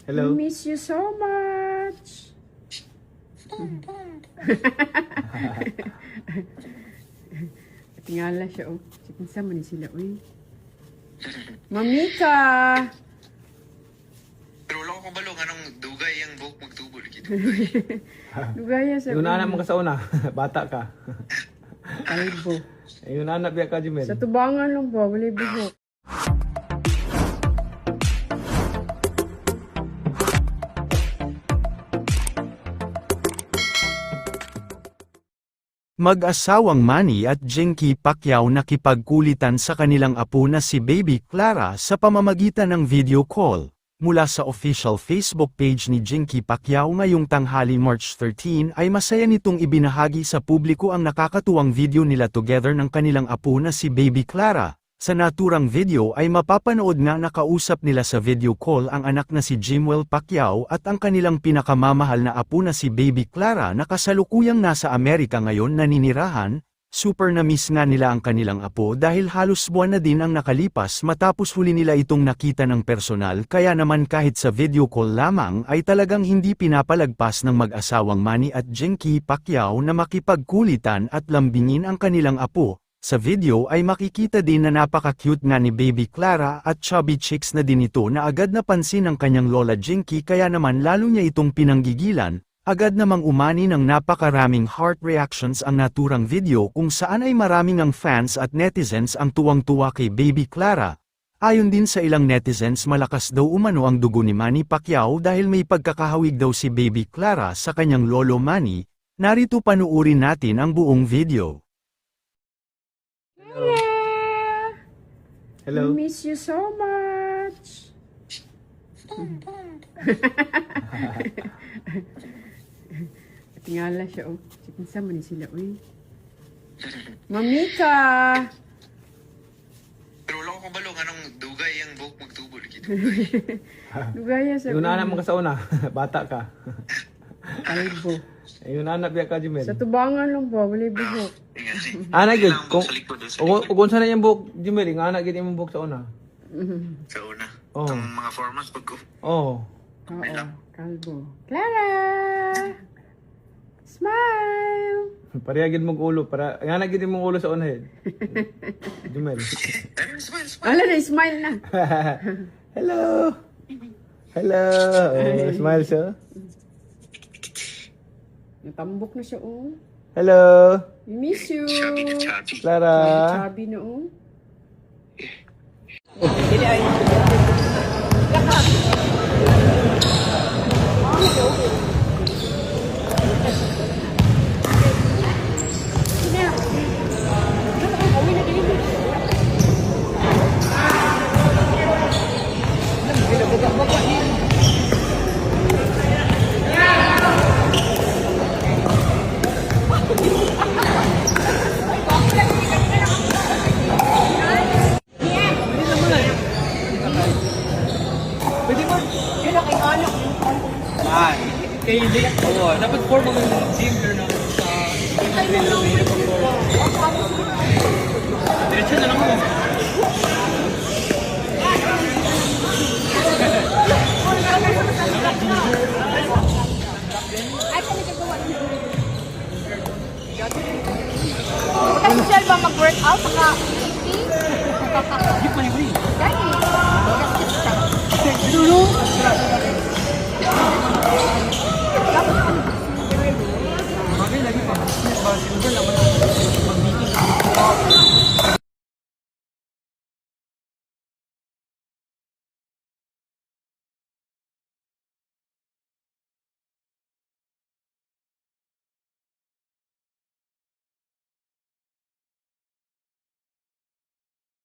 Hello. I miss you so much. Tingala siya, oh. Kinsa man ni sila, uy. Mamika! Pero wala ko balo nga nung dugay ang buhok magtubo lagi. Lugaya sa Yung anak mo ka sa una, bata ka. kalbo. Yung anak biya ka, Jumel. Sa tubangan lang ba, wala buhok. Mag-asawang Manny at Jinky Pacquiao nakipagkulitan sa kanilang apo na si Baby Clara sa pamamagitan ng video call. Mula sa official Facebook page ni Jinky Pacquiao ngayong tanghali March 13 ay masaya nitong ibinahagi sa publiko ang nakakatuwang video nila together ng kanilang apo na si Baby Clara. Sa naturang video ay mapapanood nga nakausap nila sa video call ang anak na si Jimwell Pacquiao at ang kanilang pinakamamahal na apo na si Baby Clara na kasalukuyang nasa Amerika ngayon naninirahan. Super na-miss nga nila ang kanilang apo dahil halos buwan na din ang nakalipas matapos huli nila itong nakita ng personal, kaya naman kahit sa video call lamang ay talagang hindi pinapalagpas ng mag-asawang Manny at Jinky Pacquiao na makipagkulitan at lambingin ang kanilang apo. Sa video ay makikita din na napaka-cute nga ni Baby Clara at chubby cheeks na din ito na agad napansin ng kanyang lola Jinky, kaya naman lalo niya itong pinanggigilan. Agad namang umani ng napakaraming heart reactions ang naturang video kung saan ay maraming ang fans at netizens ang tuwang-tuwa kay Baby Clara. Ayon din sa ilang netizens, malakas daw umano ang dugo ni Manny Pacquiao dahil may pagkakahawig daw si Baby Clara sa kanyang lolo Manny. Narito panuurin natin ang buong video. Hello. I miss you so much. Tingala siya, oh. Kinsa man ni sila, uy. Mamika! Pero wala ko balo nga nung dugay ang buhok magtubo lagi. Lugaya sa Yung anak mo ka sa una, bata ka. kalbo. Yung anak biya ka, Jumel. Sa tubangan lang ba, wala buhok. Anak yun, Kung kung sa likod, sa likod. kung saan na yung buhok, Jumel, yung anak yun yung buhok sa una. Sa una. Oh. Itong mga formats pag ko. Oh. Oo, kalbo. Clara! Smile! Parehagin mong ulo, para, yung anak yun mong ulo sa una yun. Jumel. Smile, smile. Ala na, smile na. Hello. Hello. Oh, smile siya. Natambok na siya, oh. Hello. I miss you. Chubby na chubby. Clara. Chubby na, oh. Oo, dapat form mo yung gym pero na diretso na lang mo. Social ba mag-workout? Saka Hindi pa libre. Bagay lagi pa. Silver naman.